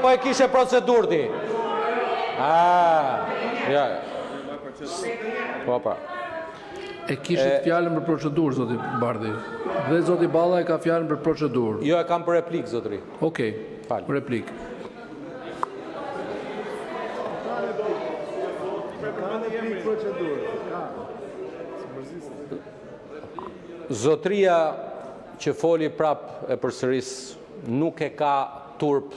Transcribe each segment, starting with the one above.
po e kishe procedurë ti? Ja. Po pa. E kishit fjalën për procedurë, zoti Bardhi. Dhe zoti Balla e ka fjalën për procedurë. Jo, e kam për replik, zotëri. Okej, Falë. replik. Zotria që foli prap e përsëris nuk e ka turp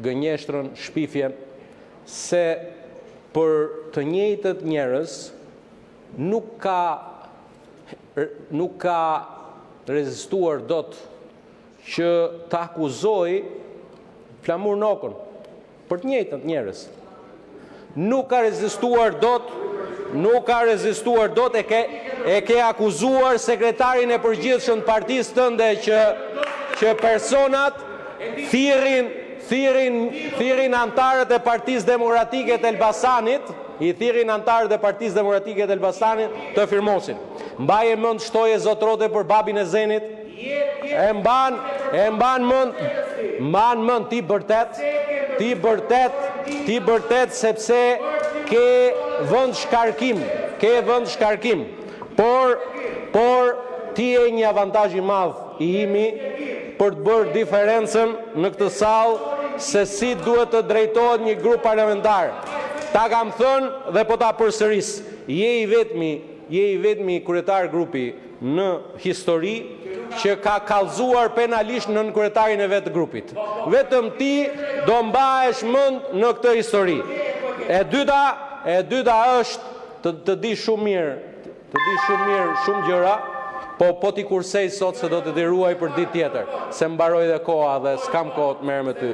gënjeshtrën, shpifjen, se për të njëjtët njerëz nuk ka rezistuar dot që të akuzoj Flamur Nokën për të njëjtët njerëz. Nuk ka rezistuar dot e ke akuzuar sekretarin e përgjithshëm të partisë tënde që personat thirrin antarët e Partisë Demokratike të Elbasanit, të firmosin. Mbaje mend shtoje zotrote për babin e Zenit? E mban mend ti bërtet sepse ke vend shkarkim. Por ti e një avantazh i madh i imi për të bërë diferencën në këtë sallë se si duhet të drejtohet një grup parlamentar. Ta kam thënë dhe po ta përsëris. Je i vetmi kryetar grupi në histori që ka kallëzuar penalisht nën kryetarin e vetë grupit. Vetëm ti do mbahesh mend në këtë histori. E dyta është të di shumë mirë shumë gjëra, po ti kursej sot se do të diruaj për ditë tjetër, se mbaroj dhe koha dhe s'kam kohë të merr me ty.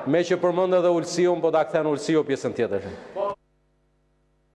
Me që përmend edhe Ulsiun, po ta kthen Ulsiu pjesën tjetër.